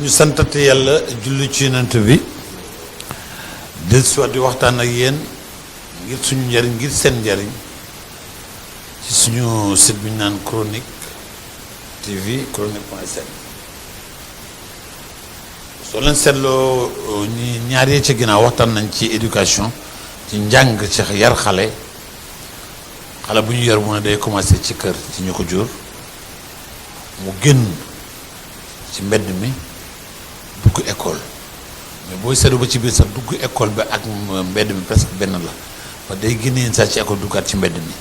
ñu santate yàlla julli ci yonent bi del soit di waxtaan ak yéen ngir suñu njariñ ngir seen njariñ ci suñu site bi ñu naan Chronique TV chronique.sn. soo leen seetloo ñi ñaar yee ci ginnaaw waxtaan nañ ci éducation ci njàng ci yar xale bu ñu yar mu ne day commencé ci kër ci ñu ko jur mu génn ci mbedd mi dugg école mais booy seetlu ba ci biir sax dugg école bi ak mbedd mi presque benn la ba day génneen sax ci école duggaat ci mbedd mi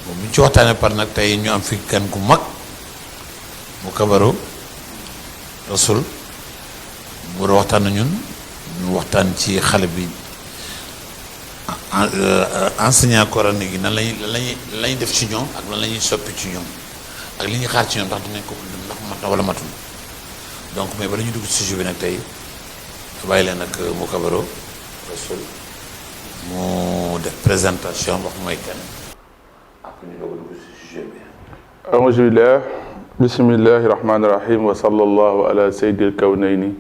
bon bu ñu ci waxtaanee par nag tey ñu am fi kan ku mag mu Kabaro Rasoul bu war a waxtaan na ñun ñu waxtaan ci xale bi enseignant coranique yi nan lañuy def ci ñoom ak lan la ñuy soppi ci ñoom ak li ñuy xaar ci ñoom ndax dinañ ko ndax mat na wala matul donc mais bala ñu dugg ci sujet bi nag tey bàyyi leen nag mu Kabaro Rasoul mu def présentation wax mooy kan ak ñu doog a dugg ci sujet bi. auzu billah bismillahi rahmani rahim wa sallallahu ala sayyidil kawnayni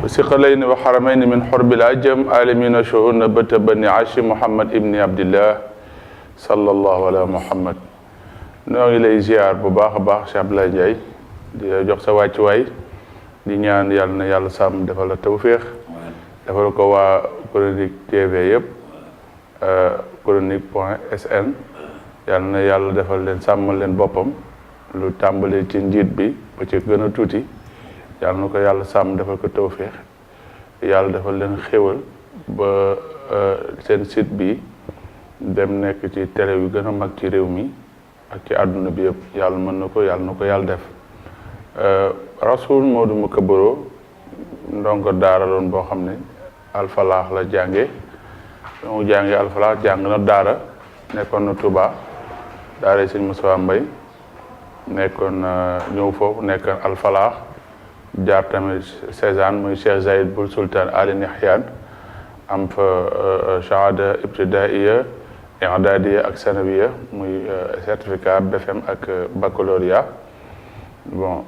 wa siqalayni wa haramayni min hurbil ajam alamina shuhurna bata bani hashim muhammad ibni abdillah sallallahu ala muhammad. noo ngi lay ziar bu baax a baax Cheikh Abdoulaye Ndiaye di la jox sa wàccuwaay di ñaan yàlla na yàlla sàmm defal la tawféex defal ko waa Chronique TV yëpp chronique.sn yàlla na yàlla defal leen sàmmal leen boppam lu tàmbalee ci njiit bi ba ci gën a tuuti yàlla na ko yàlla sàmm defal ko tawféex yàlla defal leen xéwal ba seen site bi dem nekk ci télé yu gën a mag ci réew mi ak ci àdduna bi yëpp yàlla mën na ko yàlla def Rasoul Modou mu Kabaro ndongo daara doon boo xam ne alfalaax la jànge mu jànge alfalaax jàng na daara nekkoon na Touba daara sëñ Moussa Mbaye nekkoon ñëw foofu nekkoon alfalaax jaar tamit Cézanne muy Cheikh Zayed Bul Sultan Ali Nahyan am fa shahada ibtidaiya i'dadiya ak sanawiya muy certificat BFM ak baccalauréat bon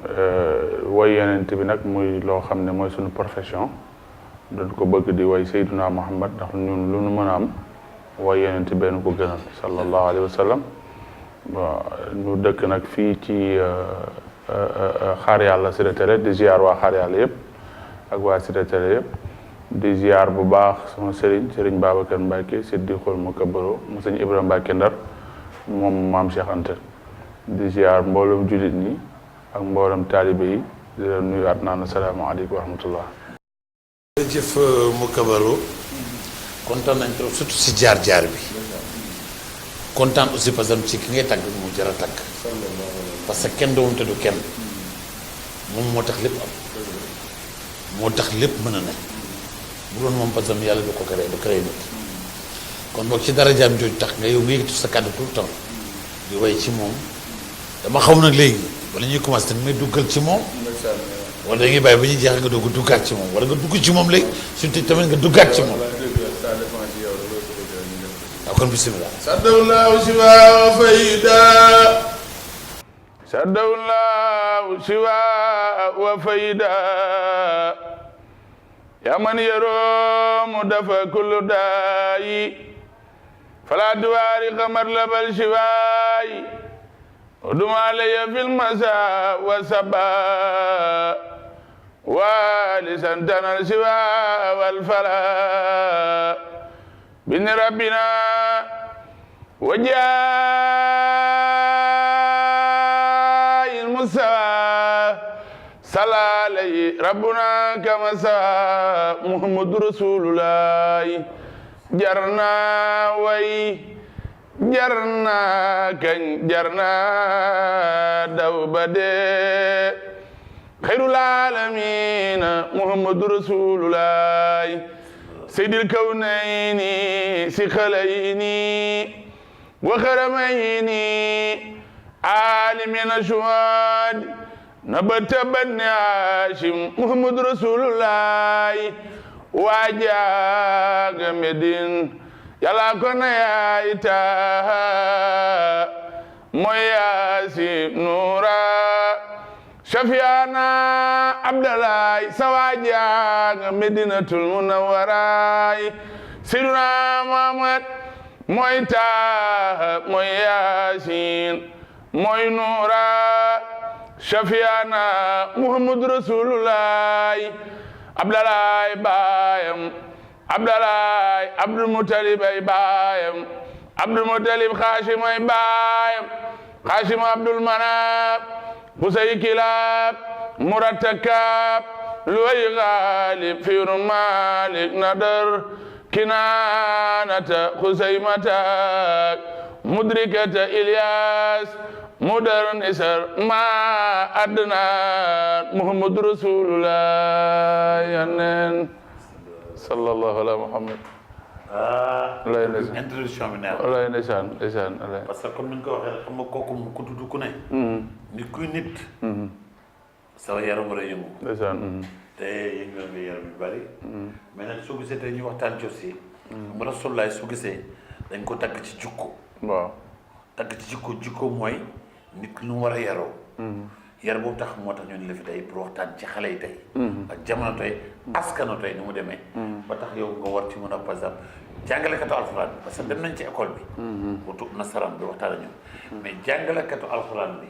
woy yonent bi nag muy loo xam ne mooy suñu profession doon ko bëgg di woy Seydina Muhammad ndax ñun lu nu mën a am woy yonent benn ko gënal sallallahu alayhi wa sallam bon ñu dëkk nag fii ci xaar yàlla Cité Télé di ziar waa xaar yàlla yëpp ak waa Cité Télé yëpp di ziar bu baax sama sëriñ Babacar Mbacke Siddiqul mu Kabaro mu sëñ Ibrahima Mbacke Ndar moom maam Cheikh Anta di ziar mboolem jullit ñi ak mboolem taalibe yi di leen nuyuwaat naan asalaamaaleykum wa rahmatullah. jërëjëf mu Kabaro kontaan nañ trop surtout si jaar-jaar bi kontaan aussi par exemple ci ki ngay tàgg mu jar a tàgg parce que kenn doon te du kenn moom moo tax lépp am moo tax lépp mën a nekk bu doon moom par exemple yàlla du ko créé nit kon boog ci darajaam jooju tax nga yow nga yëkkati sa kàddu tout le temps di way ci moom dama xaw nag léegi wala ñuy commencé tamit may duggal ci moom wala da ngay bàyyi ba ñuy jeexal nga doog a duggaat ci moom wala nga dugg ci moom léegi surtout tamit nga duggaat ci moom waaw kon bismillah. saddawlaahu siwa wa fayda saddawlaahu siwa wa fayda yaa man yaroomu dafa kullu daayi fala duwaari xamar labal siwaayi uduma laya fil masa wa saba wa lisantanal siwa wal fala bini rabbina wajaayil musawa salalay rabbuna kama sa muhammadu rasulullahi jarna way jarna kañ jarna daw ba dee xayrul alamina muhammadu rasulullahi sayyidil kawnayni siqalayni wa xaramayni alimina shuhad nabata bani hashim muhammadu rasulullahi waajaga medin yàlla ko na yaay taa mooy yaasi nuura shafiana abdalaay sawaajaanga medinatul munawwaraay siduna muhammad mooy taaha mooy yaasin mooy nuura shafiana muhammad rasulullaay abdalaay baayam abdalaay abdul mutalib ay baayam abdul mutalib xaashim ay baayam xaashim abdul manaf Qusay Kilab Muratakab Luway Ghalib Firu Malik Nadar Kinanata Khuzaymata Mudrikata Ilyas Mudar Nisar Ma Adnan Muhammad Rasulullah yanen sallallahu ala Muhammad introduction bi neex walaay ndeysaan parce que comme ni nga ko waxee xam nga kooku ku tudd ku ne nit kuy nit sa yaram war a yëngu ndeysaan te yëngal nga yaram yu bari mais nag soo gisee tey ñu waxtaan ci aussi mu Rasulullah soo gisee dañ ko tagg ci jukko waaw tagg ci jukko mooy nit lu mu war a yaroo yar boobu tax moo tax ñu ne la fi tey pour waxtaan ci xale yi tey ak jamono tey askano tey ni mu demee ba tax yow nga war ci mën a par exemple jàngalekatu alxuraan bi parce que dem nañ ci école bi wutu nasaraan bi waxtaan ak ñun mais jàngalekatu alxuraan bi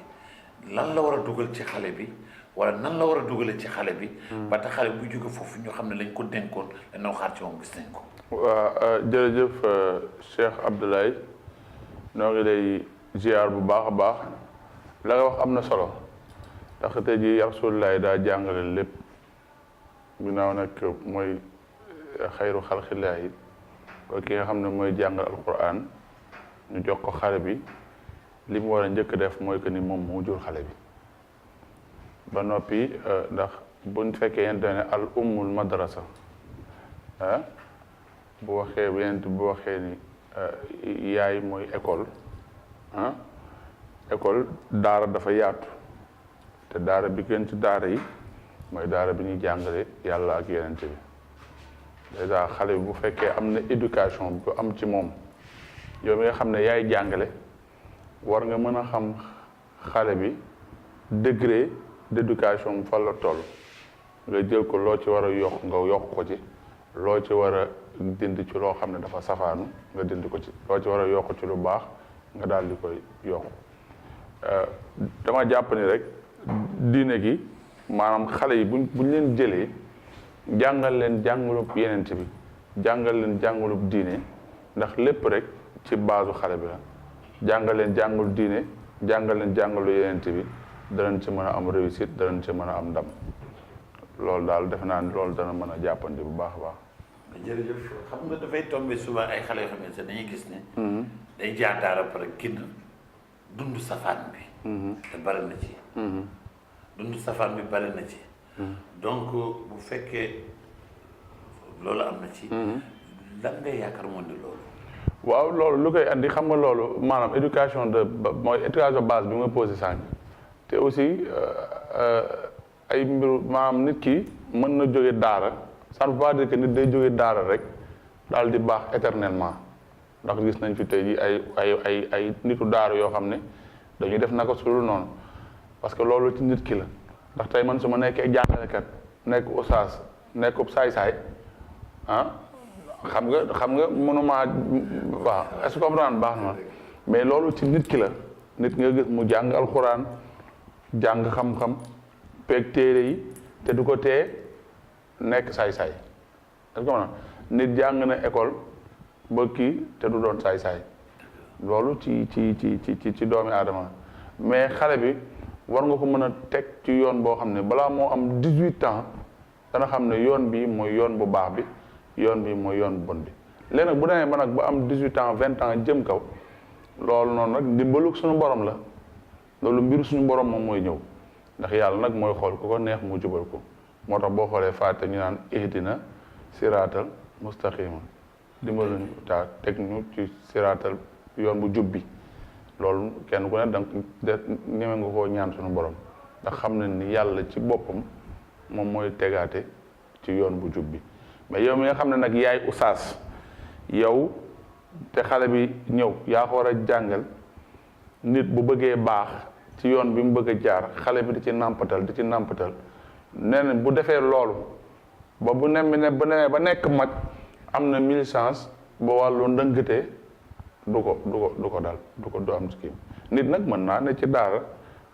lan la war a dugal ci xale bi wala nan la war a dugale ci xale bi ba tax xale bu jóge foofu ñu xam ne lañ ko dénkoon dañoo xaar ci moom gis nañ ko waaw jërëjëf Cheikh Abdoulaye noo ngi lay ziar bu baax a baax la nga wax am na solo ndax tey jii Rasulullah daa jàngale lépp ginnaaw nag mooy xayru xalqillaahi ko ki nga xam ne mooy jàngal alquran ñu jox ko xale bi li mu war a njëkk def mooy que ni moom moo jur xale bi ba noppi ndax buñ fekkee yent ne al ummul madrasa bu waxee yent bu waxee ni yaay mooy école école daara dafa yaatu te daara bi gën ci daara yi mooy daara bi ñuy jàngale yàlla ak yenente bi dèjà xale bi bu fekkee am na éducation bu am ci moom yow mi nga xam ne yaay jàngale war nga mën a xam xale bi degré d'éducation fa la toll nga jël ko loo ci war a yokk nga yokk ko ci loo ci war a dindi ci loo xam ne dafa safaanu nga dindi ko ci loo ci war a yokk ci lu baax nga daal di koy yokk dama jàpp ni rek diine gi maanaam xale yi buñ leen jëlee jàngal leen jàngalub yenente bi jàngal leen jàngalub diine ndax lépp rek ci baasu xale bi la jàngal leen jàngalu diine jàngal leen jàngalu yenente bi danañ ci mën a am réussite danañ ci mën a am ndam loolu daal defe naa ni loolu dana mën a jàppandi bu baax a baax. jërëjëf xam nga dafay tombé souvent ay xale yoo xam ne dañuy gis ne. day jaar daara pare génn dund safaan bi. te bari na ci. dund safaan bi bari na ci. donc bu fekkee loolu am na ci. lan ngay yaakaar moo di loolu. waaw loolu lu koy andi xam nga loolu maanaam éducation de mooy éducation base bi nga posé sànq te aussi ay mbiru maanaam nit ki mën na jóge daara ça ne veut pas dire que nit day jóge daara rek daal di baax éternellement ndax gis nañ fi tey ji ay nitu daara yoo xam ne dañuy def naka su dul noonu parce que loolu ci nit ki la ndax tey man su ma nekkee jàngalekat nekk oustaz nekk saay-saay xam nga mënuma waaw est-ce que comprendre baax na mais loolu ci nit ki la nit nga gis mu jàng alxuraan jàng xam-xam peeg téere yi te du ko tee nekk saay-saay est-ce que comprendre nit jàng na école ba kii te du doon saay-saay loolu ci doomi aadama mais xale bi war nga ko mën a teg ci yoon boo xam ne balaa moo am 18 ans dana xam ne yoon bi mooy yoon bu baax bi yoon bi mooy yoon bu bon bi léegi nag bu demee ba nag ba am 18 ans 20 ans jëm kaw loolu noonu nag ndimbalu suñu borom la loolu mbiru suñu borom moom mooy ñëw ndax yàlla nag mooy xool ku ko neex mu jubal ko moo tax boo xoolee faate ñu naan ihdina siraatal mustaqima dimbaluñu taa teg ñu ci siraatal yoon bu jub bi loolu kenn ku ne danga ñeme nga koo ñaan suñu borom ndax xam nañ ni yàlla ci boppam moom mooy tegaate ci yoon bu jub bi mais yow mi nga xam ne nag yaay usaas yow te xale bi ñëw yaa ko war a jàngal nit bu bëggee baax ci yoon bi mu bëgg a jaar xale bi di ci nàmpatal nee na bu defee loolu ba bu nemee ba nekk mag am na 1000 chance ba wàllu ndëngate du ko dal du am ci kii nit nag mën naa ne ci daara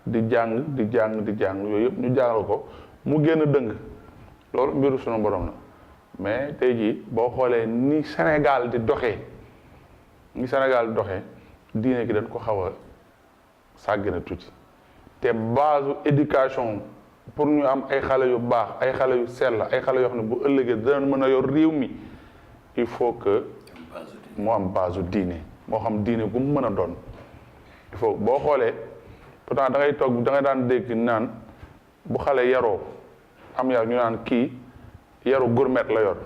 di jàng yooyu yëpp ñu jàngal ko mu génn dëng loolu mbiru sunu borom la mais tey jii boo xoolee ni Sénégal di doxee diine gi dañ ko xaw a sàgg na tuuti te base éducation pour ñu am ay xale yu baax ay xale yu sell ay xale yoo xam ne bu ëllëgee danañ mën a yor réew mi il faut que mu am base diine moo xam diine gu mu mën a doon il faut boo xoolee pourtant da ngay toog da ngay daan dégg naan bu xale yaroo am yar ñu naan kii yaru gourmet la yor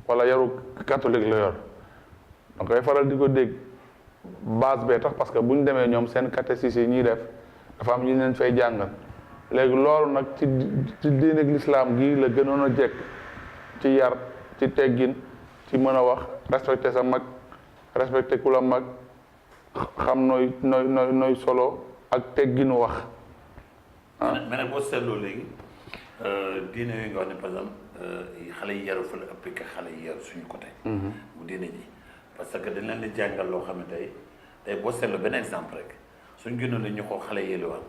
wala yaru catholique la yor da koy faral di ko dégg base bee tax parce que bu ñu demee ñoom seen catéchisme yi ñuy def dafa am ñu leen fay jàngal léegi loolu nag ci diine ak lislaam gii la gënoon a jekk ci yar ci teggin ci mën a wax respecté sa mag respecté ku la mag xam nooy solo ak tegginu wax mais nag boo seetloo léegi diine yooyu nga wax ne par exemple xale yi yaru fa la ëpp que xale yi yaru suñu côté bu diine ji parce que dañ leen di jàngal loo xam ne tey boo seetloo benn exemple rek suñ gënoon la ñu xool xale yi yelluwaan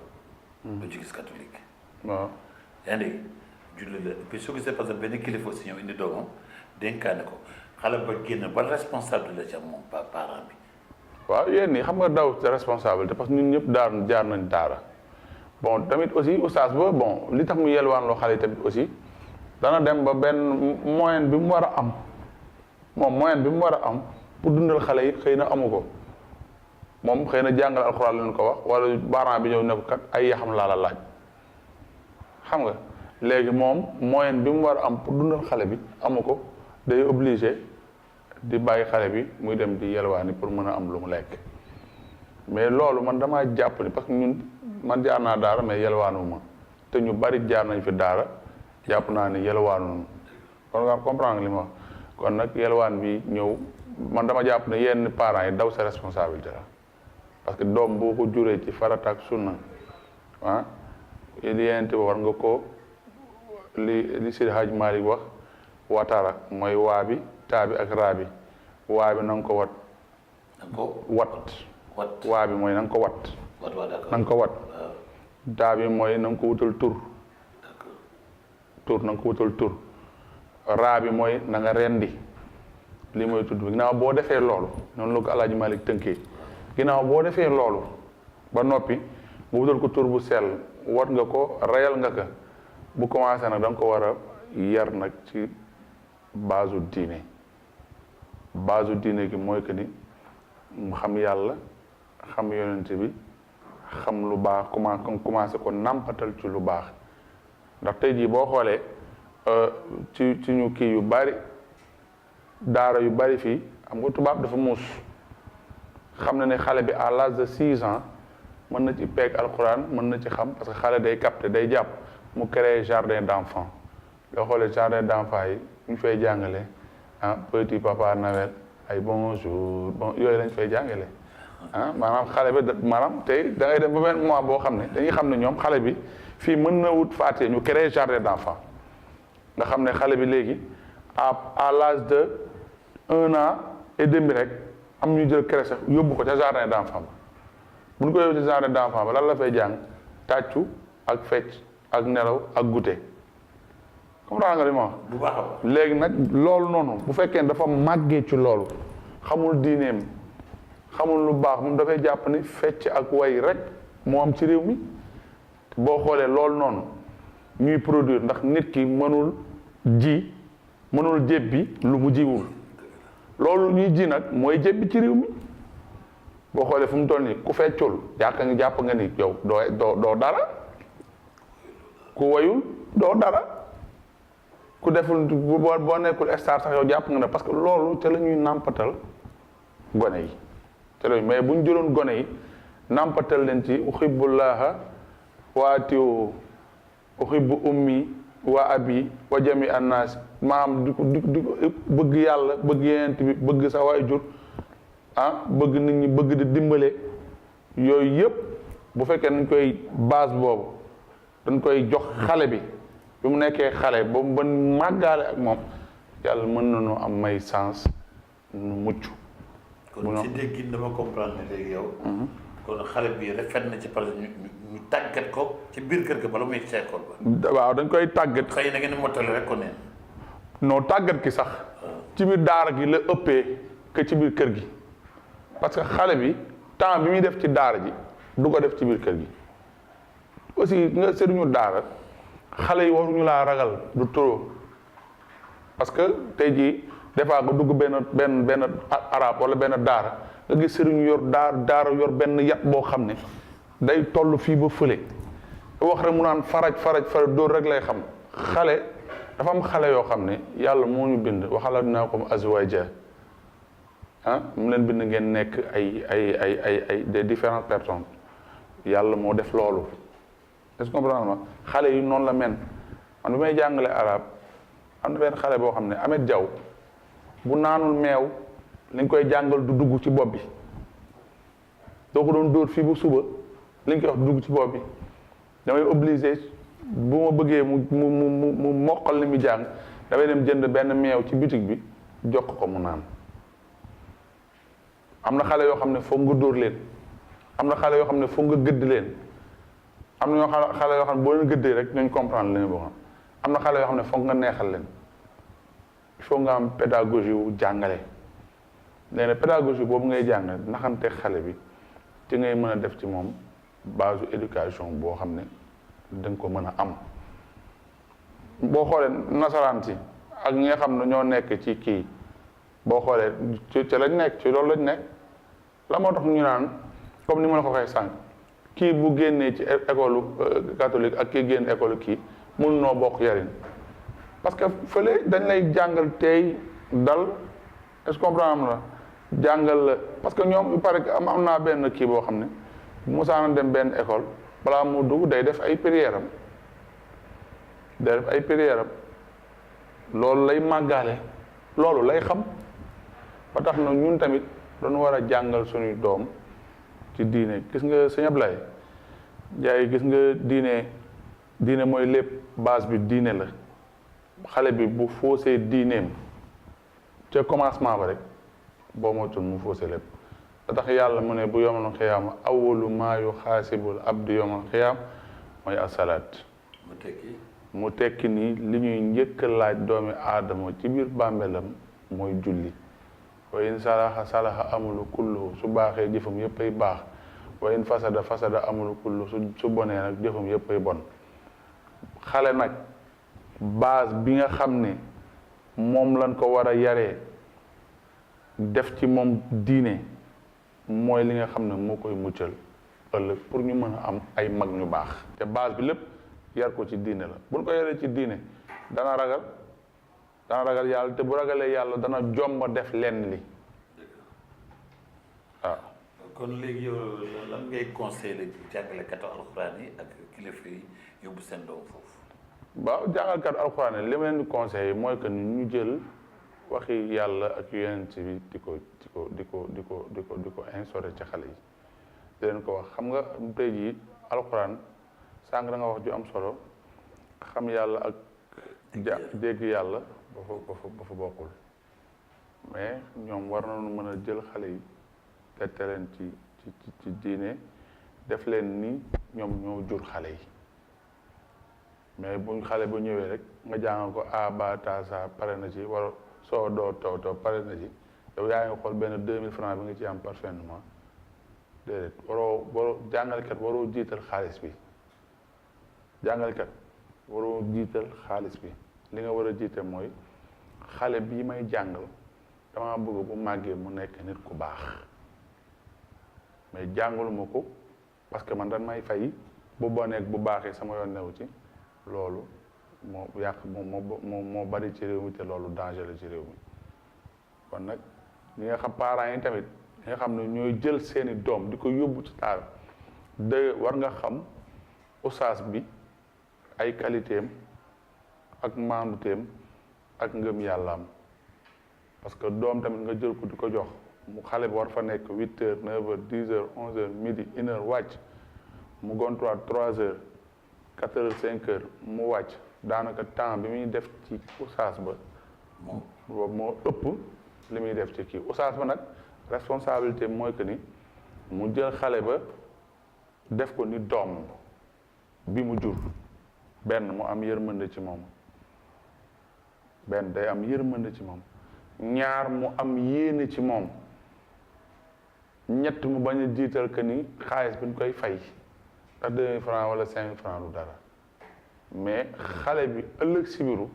lu ci gis catholique waaw yaa ngi dégg julli la puis soo gisee parce que benn kilifa aussi ñëw indi doomam dénkaane ko xale ba génn ba responsable la ci am moom parent bi waaw yéen ñi xam nga daw responsabilité parce que ñun ñëpp jaar nañ daara bon tamit aussi oustaz ba bon li tax mu yelwaan loo xale yi tamit aussi dana dem ba benn moyen bi mu war a am moom moyen bi mu war a am pour dundal xale yi xëy na amu ko moom xëy na jàngal alxuraan leen ko wax wala parent bi ñëw ne ko kat ay yaxam laa la laaj xam nga léegi moom moyen bi mu war a am pour dundal xale bi amu ko day obligé di bàyyi xale bi muy dem di yelwaani pour mën a am lu mu lekk mais loolu man damaa jàpp ni parce que ñun man jaar naa daara mais yelwaanu ma te ñu bari jaar nañ fi daara jàpp naa ni yelwaanu kon nga comprendre li ma wax kon nag yelwaan bi ñëw man dama jàpp ne yenn parents yi daw sa responsabilité la parce que doom boo ko juree ci farata ak sunna li yenente ba war nga ko li Seydi Hadj Malick wax watara mooy waa bi taa bi ak raa bi waa bi na nga ko wat waa bi mooy na nga ko wat na nga ko wat taa bi mooy na nga ko wutal tur na nga ko wutal tur raa bi mooy na nga rendi li mooy tudd bi ginnaaw boo defee loolu noonu la ko Alaaji Malick tënkee ginnaaw boo defee loolu ba noppi nga wutal ko tur bu sell wat nga ko reyal nga ko bu commencé nag da nga ko war a yar nag ci base diine gi mooy que ni mu xam yàlla xam yonent bi xam lu baax commencé ko nàmpatal ci lu baax ndax tey jii boo xoolee ci ñu kii yu bari daara yu bari fii xam nga tubaab dafa muus xam na ne xale bi à l'âge de 6 ans mën na ci peeg alxuraan mën na ci xam parce que xale day capté day jàpp mu créé jardin d'enfants boo xoolee jardin d'enfants yi ñu fay jàngale petit papa Noël ay bonjour bon yooyu lañ fay jàngale maanaam xale bi maanaam tey da ngay dem ba benn mois boo xam ne dañuy xam ne ñoom xale bi fii mën na wut fàtte ñu créé jardin d'enfants nga xam ne xale bi léegi à l'âge de 1 an et demi rek am ñu jël crèche yóbbu ko ca jardin d'enfants ba bu ñu ko yóbbu ca jardin d'enfants ba lan la fay jàng tàccu ak fecc ak nelaw ak goûter comprendre nga li ma wax bu baax a baax léegi nag loolu noonu bu fekkee dafa màggee ci loolu xamul diineem xamul lu baax moom dafay jàpp ni fecc ak way rek moo am ci réew mi boo xoolee loolu noonu ñuy produire ndax nit ki mënul jébbi lu mu jiwul loolu ñuy ji nag mooy jébbi ci réew mi boo xoolee fu mu toll nii ku feccul jàpp nga ni yow doo dara ku wayul doo dara ku deful boo nekkul star sax yow jàpp nga ne parce que loolu te la ñuy nàmpatal gone yi te loolu mais bu ñu jëloon gone yi nàmpatal leen ci uhibbullaha wa atiyu uhibbu ummi wa abi wa jami annaas maam di ko bëgg yàlla bëgg yenent bi bëgg sa waay jur bëgg nit ñi bëgg di dimbale yooyu yëpp bu fekkee dañ koy base boobu dañ koy jox xale bi mu nekkee xale ba mu màggaale ak moom yàlla mën nañu am may sens nu mucc. kon ci dégg dama comprendre ne léegi yow. kon xale bi rafet na ci parce que ñu tàggat ko ci biir kër ga bala muy ci école ba. waaw dañ koy tàggat. xëy na ngeen mottali rek ko neen. non tàggat ki sax. ci biir daara gi la ëppee que ci biir kër gi. parce que xale bi temps bi muy def ci daara ji du ko def ci biir kër gi aussi nga sëriñu daara xale yi waruñu laa ragal du trop parce que tey jii des fois nga dugg benn arab wala benn daara nga gis sëriñu yor daara yor benn yat boo xam ne day toll fii ba fële wax rek mu naan faraj dóor rek lay xam xale dafa am xale yoo xam ne yàlla moo ñu bind waxala dinaa ko azwaja mu leen bind ngeen nekk ay des différentes personnes yàlla moo def loolu est-ce que comprendre ma xale yi noonu la men man bi may jàngale arab am na benn xale boo xam ne Amet Jaw bu naanul meew liñ koy jàngal du dugg ci bopp bi doo ko doon dóor fii bu suba liñ koy wax du dugg ci bopp bi damay obligé bu ma bëggee mu mokkal li mu jàng damay dem jënd benn meew ci boutique bi jox ko mu naan am na xale yoo xam ne foog nga dóor leen am na xale yoo xam ne foog nga gëdd leen am na xale yoo xam ne boo leen gëddee rek nañ comprendre li ñu bëgg am na xale yoo xam ne foog nga neexal leen il faut nga am pédagogie wu jàngale léegi nag pédagogie boobu ngay jàngale naxante xale bi ci ngay mën a def ci moom base éducation boo xam ne da nga ko mën a am boo xoolee nasaraan si ak ñi nga xam ne ñoo nekk ci kii boo xoolee ci lañ nekk ci loolu lañ nekk la moo tax ñu naan comme ni ma la ko waxee sànq kii bu génnee ci école catholique ak kii génn école kii mun noo bokk yarin parce que fële dañ lay jàngal tey dal est-ce que comprendre la jàngal la parce que ñoom il paraît que am naa benn kii boo xam ne Moussa na dem benn école balaa mu dugg day def ay prière am loolu lay màggaale loolu lay xam ba tax na ñun tamit dañu war a jàngal suñuy doom ci diine gis nga sëñ Ablaye Njaay gis nga diine mooy lépp base bi diine la xale bi bu faussé diineem ca commencement ba rek boo moytul mu faussé lépp da tax yàlla mu ne bu yomal xiyaama awwalu maa yuxaasibul abdu yomal xiyaam mooy asalaat mu tekki nii li ñuy njëkk laaj doomi aadama ci biir bàmbeelam mooy julli wa in salaha amulu kullu su baaxee jëfam yépp ay baax wa in fasada amulu kullu su bonee nag jëfam yépp ay bon xale nag base bi nga xam ne moom lañ ko war a yaree def ci moom diine mooy li nga xam ne moo koy muccal ëllëg pour ñu mën a am ay mag ñu baax te base bi lépp yar ko ci diine la buñ ko yaree ci diine dana ragal yàlla te bu ragalee yàlla dana jomba def lenn li waaw. kon léegi yow lan ngay conseillé jàngalekatu alxuraan yi ak kilifa yi yóbbu seen doom foofu. waaw jàngalkatu alxuraan yi li ma leen di conseillé mooy que ni ñu jël waxi yàlla ak yonent bi di ko instauré ci xale yi di leen ko wax xam nga tey jii alxuraan sànq da nga wax ju am solo xam yàlla ak dégg yàlla ba fa bokkul mais ñoom war nañu mën a jël xale yi tette leen ci diine def leen ni ñoom ñoo jur xale yi mais buñ xale bu ñëwee rek nga jàngal ko a ba ta sa pare na ci war soo doo taw pare na ci yow yaa ngi xool benn 2000 francs bi nga ci am parfaitement déedéet waroo jàngalkat waroo jiital xaalis bi jàngalkat waroo jiital xaalis bi li nga war a jiite mooy xale bii may jàngal dama bëgg bu màggee mu nekk nit ku baax mais jàngaluma ko parce que man dañ may fay bu boneeg bu baaxee sama yoon newu ci loolu moo yàq moo bari ci réew mi te loolu danger la ci réew mi kon nag ñi nga xam parents yi tamit ñi nga xam ne ñooy jël seeni doom di ko yóbbu ci taal de war nga xam ustaas bi ay qualitéem ak maanduteem ak ngëm yàllaam parce que doom tamit nga jël ko di ko jox mu xale bi war fa nekk 8 heures 9 heures 10 heures 11 heures midi 1 heure wàcc mu gontuwaat 3 heures 4 heures 5 heures mu wàcc daanaka temps bi muy def ci oustaz ba boobu moo ëpp li muy def ci kii oustaz ba nag responsabilité mooy que ni mu jël xale ba def ko ni doom bi mu jur benn mu am yërmande ci moom benn day am yërmande ci moom ñaar mu am yéene ci moom ñett mu bañ a jiital que ni xaalis bi ñu koy fay ndax 2000 francs wala 5000 francs du dara mais xale bi ëllëg sibiru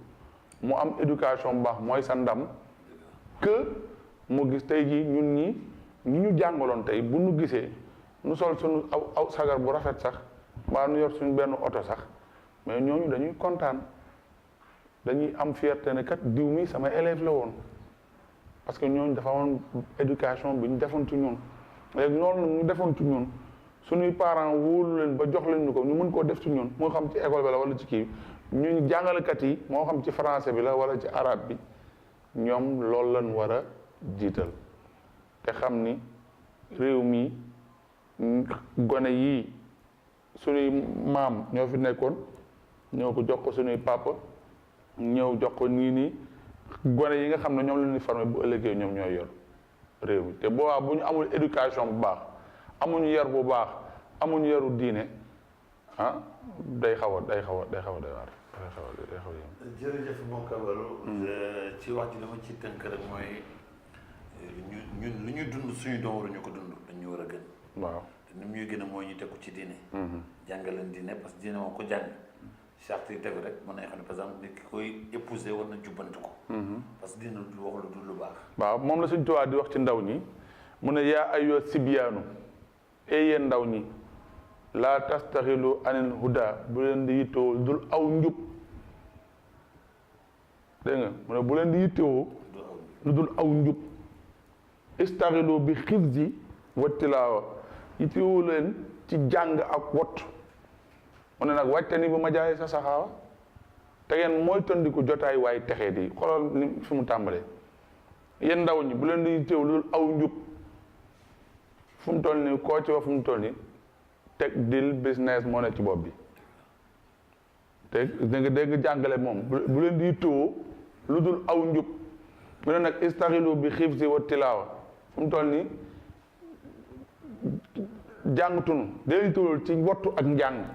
mu am éducation bu baax mooy sa ndam que mu gis tey jii ñun ñi ñu jàngaloon tey bu nu gisee nu sol suñu aw sagar bu rafet sax mbaa nu yor suñu benn oto sax mais ñooñu dañuy kontaan dañuy am fierté ne kat diw mi sama élève la woon parce que ñooñu dafa amoon éducation bi ñu defoon ci ñun léegi noonu ñu defoon ci ñun suñuy parents wóolu leen ba jox leen ñu ko ñu mën koo def ci ñun moo xam ci école bi la wala ci kii ñun jàngalekat yi moo xam ci français bi la wala ci arabe bi ñoom loolu lañ war a jiital te xam ni réew mi gone yii suñuy maam ñoo fi nekkoon ñoo ko jox ko suñuy papa ñëw jox ko nii gone yi nga xam ne ñoom la ñuy formé bu ëllëgee ñoom ñooy yor réew mi te boobaa bu ñu amul éducation bu baax amuñu yar bu baax amuñu yaru diine ah day xaw a doy waar day xaw a yem. jërëjëf moom Kabaru ci wax ji dama ci tënk rek mooy ñun lu ñuy dund suñu doom waruñu ko dund dañu war a gën. waaw te ni muy gën a mooy ñu teg ko ci diine. jàngaleen diine parce que diine moom ko jàng. charte yi tegu rek mën nañu xam ne par exemple nit ki koy épouser war na jubbanti ko. parce que diine du wax lu baax. waaw moom la suñu tubaab di wax ci ndaw ñi mu ne yaa ayyuha sibyaanu yéen ndaw ñi laa tastaxilu anil huda bu leen di yittewoo dul aw njub dégg nga mu ne bu leen di yittewoo lu dul aw njub istaxilu bi xifzi wa tilaawa yittewoo leen ci jàng ak wot mu ne nag wàcce ni bu ma jaayee sa saxaawa te ngeen mooy tondiku jotaay waaye texee di xoolal ni fi mu tàmbalee yéen ndaw ñi bu leen di yittewoo lu dul aw njub fu mu toll nii koo ci wax fu mu toll nii teg deal business moo ne ci bopp bi te dégg jàngale moom bu leen di yittewoo lu dul aw njub mu ne nag istaxilu bi xifzi wa tilaawa fu mu toll nii jàngtunu dee yittewoo ci wattu ak njàng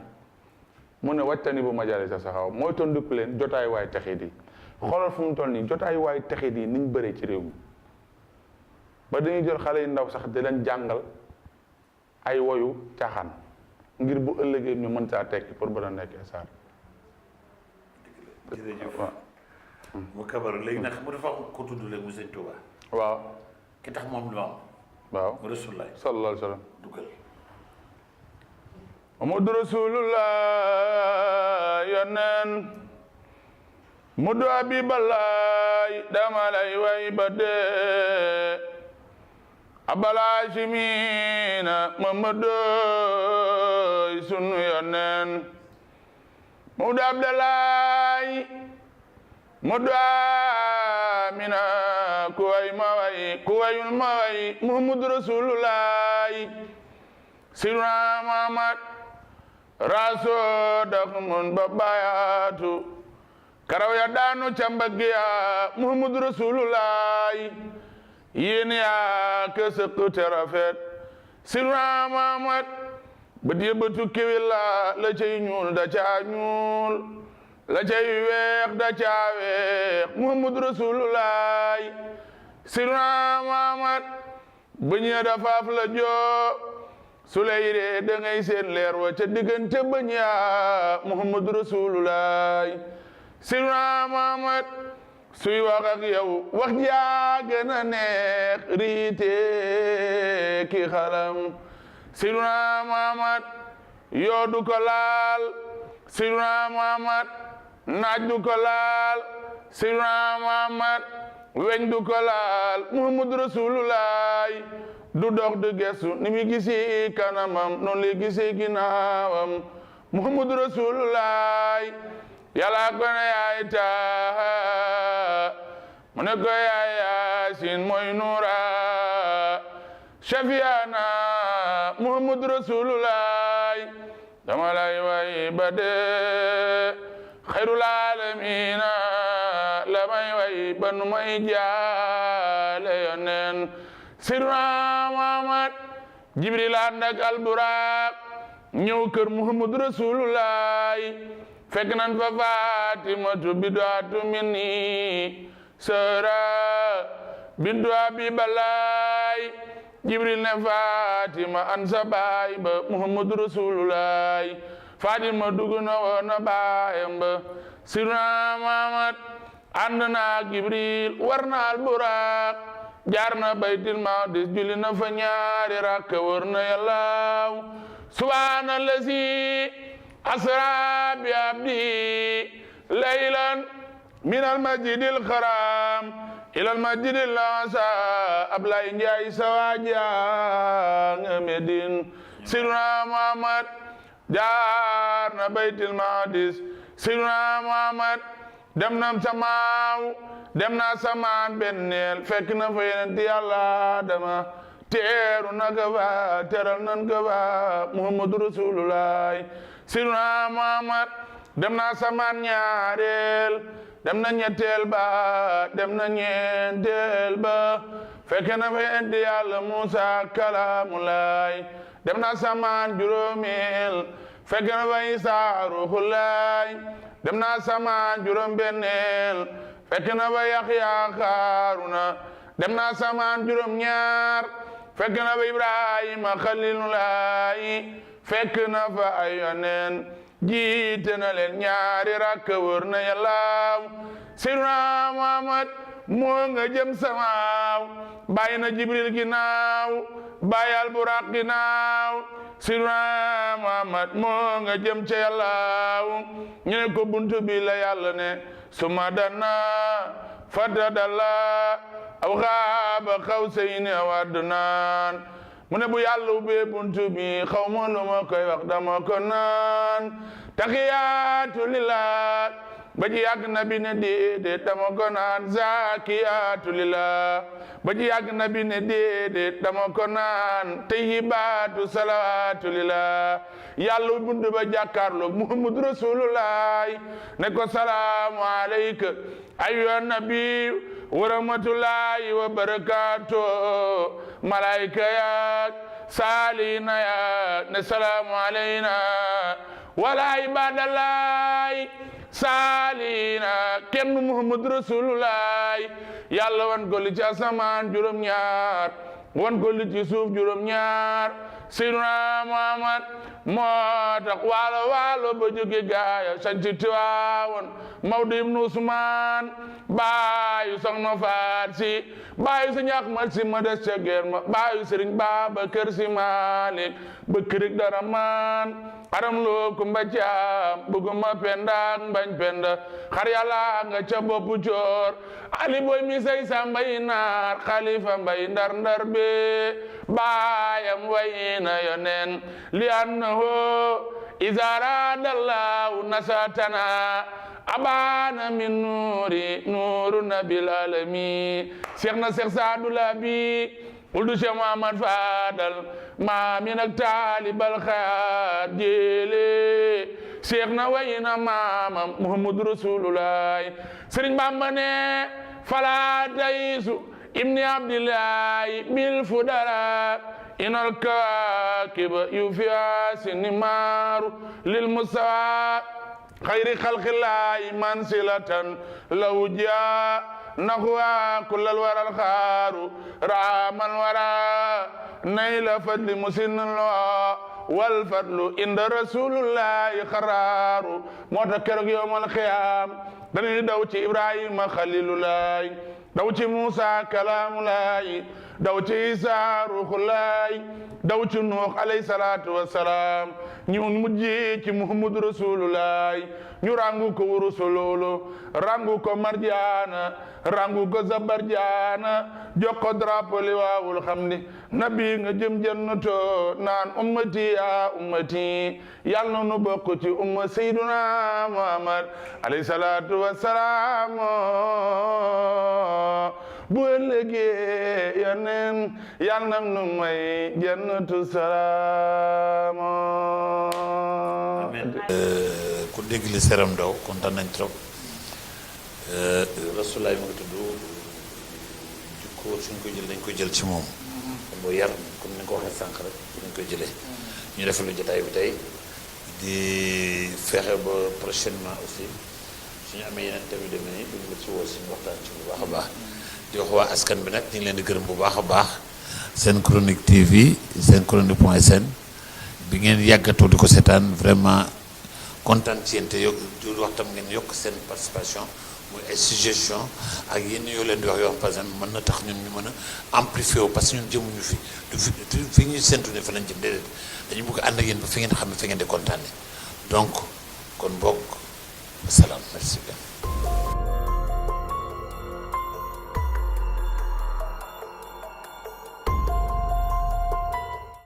mu ne wàccani bu majaali sa saxaw mooy tondiku leen jotaay waay texit yi xoolal fu mu toll nii jotaay waay texit yi niñ bëree ci réew mi ba dañuy jël xale yu ndaw sax di leen jàngal ay woyu caaxaan ngir bu ëllëgee ñu mën saa tekki pour ba a nekkee saar. jërëjëf waaw. mu Kabaru léegi nag xam nga dafa am ko tudd léegi mu sëñ Touba. waaw. ki tax moom la am. waaw mu Rasulullah. sallallahu alayhi wa sallam. dugal. Muhammadu Rasulullah yoneen Mudu Habiballahi dama lay way ba dee Abal Hashimina Muhammadu sunu yoneen Mudu Abdallahi Mudu Amina kuway ma way kuwayul ma way Muhammadu Rasulullahi Sirna Muhammad raso daxmun ba bayaatu karaw ya daanu ca mbagg ya Muhammadu Rasulullahi yéen yaa ka sëq te rafet Sirna Muhammad ba yëbbatu kéwél la cay ñuul da caa ñuul la cay weex da caa weex Muhammadu Rasulullahi Sirna Muhammad ba ñee da faaf la joo su lay ree da ngay seen leer wa ca diggante bañ yaa Muhammadu Rasulullahi Sirna Muhammad suy wax ak yow wax jaa gën a neex riite ki xalam Sirna Muhammad yoo du ko laal Sirna Muhammad naaj du ko laal Sirna Muhammad weñ du ko laal Muhammadu Rasulullahi du dox du gestu ni mi gisi kanamam noonu lay gisi ginnaawam Muhammadu Rasulullahi yàlla ko ne yaay Taaha mu ne ko yaay Yaasin mooy nuura Shafiana Muhammadu Rasulullahi dama lay way ba dee xayrul aalamiina la may way ba nu may jaale yoneen Seydina Muhammad Jibril ànd ak alburaaq ñëw kër Muhammad Rasulullaay fekk nan fa Fatimatu bidaatu minni sara bintu Abi Balaay Jibril ne Fatima an sa baay ba Muhammad Rasulullaay Fatima dugg na woon na baayam ba Seydina Muhammad ànd na Jibril war na alburaaq jaar na baytil maqdis julli na fa ñaari rakka wër na yàllaaw subhaanallazi asra bi abdi laylan min almasjidil haram ila almasjidil aqsa Ablaye Njaay sawaja nga Medine Seydina Muhammad jaar na baytil maqdis Seydina Muhammad dem na samaaw dem na samaan benneel fekk na fa yonent Yàlla Adama teeru na ka fa teral nan ka fa Muhammadu Rasulullaay Seydina Muhammad dem na samaan ñaareel dem na ñetteel ba dem na ñeenteel ba fekk na fa yonent Yàlla Muusa Kalaamulaay dem na samaan juróomeel fekk na fa Isaa Ruuhullaay dem na samaan juróom benneel fekk na fa Yaxya Haaruna dem na samaan juróom ñaar fekk na fa Ibrahima Xaliilulaay fekk na fa ay yoneen jiite na leen ñaari rakka wër na Yàllaaw Seydina Muhammad moo nga jëm samaaw bàyyi na Jibril ginnaaw bàyyi alburaaq ginnaaw Seydina Muhammad moo nga jëm ca Yàllaaw ñu ne ko buntu bi la Yàlla ne summa dana fatadalla aw xaaba xawsayni aw adnaan mu ne bu Yàlla ubbee buntu bi xaw ma lu ma koy wax dama ko naan taxiyaatu lillah ba ci yàgg na bi ne déedéet dama ko naan zakiyaatu lillah ba ci yàgg na bi ne déedéet dama ko naan tayyibaatu salawaatu lillah Yàlla buntu ba jàkkaarloog Muhammad Rasulullah ne ko salaamu alayka ayyuhan nabi wa rahmatullahi wa barakatuh malaayika yaak saalina yaak ne salaamu alayna wala ibadallahi saalina kenn Muhammad Rasulullah Yàlla wan ko li ci asamaan juróom ñaar wan ko li ci suuf juróom ñaar Seydina Muhammad moo tax waalo ba jóge gaaya sanci Tiwaawan Mawdo ibnu Usmaan baayu Soxna Faat Si baayu Sëñ Ahmad Si ma des ca geer ma baayu Sëriñ Babakar Si Maalik ba kirik dara maan aram loo kumba caam buguma pendaak mbañ penda xar Yàlla nga ca boppu coor Ali boy mi say sa mbay naar Xalifa mbay ndar ndar be baayam wayna yonen li annahu iza radallahu nasatana abana min nuru nabil alamin Cheikh na Cheikh Saadu Labi uldu Cheikh Muhammad Fadal ma min ak talibal xaat jele Cheikh na wayna maamam Muhammadu Rasulullah Sëriñ Bamba ne fala taysu ibni abdillahi bil fudara inal kawakib yufiya sinimaru lil musawa khayri khalqillahi mansilatan law jaa nahwa kullal waral kharu raman wara nayla fadli musinna wal fadlu inda rasulullahi khararu mota kerok yawmal qiyam dañuy daw ci Ibrahima Xaliilulaay daw ci Muusa Kalaamulaay daw ci Isaa Ruuxulaay daw ci Nuux alayhi salaatu wassalaam ñu mujj ci Muhammadu Rasulullaay ñu rangu ko Rasululu rangu ko Marjaana rangu ko Zabarjaana jox ko drapeau liwaawul hamdi nabi nga jëm jannato naan ummati ya ummati yàlla nu bokk ci umma Sayyiduna Muhammad alayhi salaatu wassalaam bu ëllëgee yoneen yal na nu may jannatu salaama. amiin. ku dégg li Seram Ndaw kontaan nañ trop Rasulaay mu ngi tudd jukko suñ koy jël dañ koy jël ci moom. boo yar comme ni nga ko waxee sànq rek dañ koy jëlee. ñu defal lu jotaay bi tey di fexe ba prochainement aussi suñu amee yeneen thèmes yu demee nii duñ la ci woo suñu waxtaan ci bu baax a baax. di wax waa askan bi nag ñu ngi leen di gërëm bu baax a baax seen chronique TV seen chronique point sn bi ngeen yàggatoo di ko seetaan vraiment kontaan ci yéen te wax tam ngeen yokk seen participation muy ay suggestion ak yenn yoo leen di wax yoo par exemple mën na tax ñun ñu mën a amplifier wu parce que ñun jëmuñu fi du fi ñuy séntu ne fa lañ jëm déedéet dañu bëgg ànd ak yéen ba fi ngeen xam ne fi ngeen di kontaanee donc kon bokk salaam merci bien.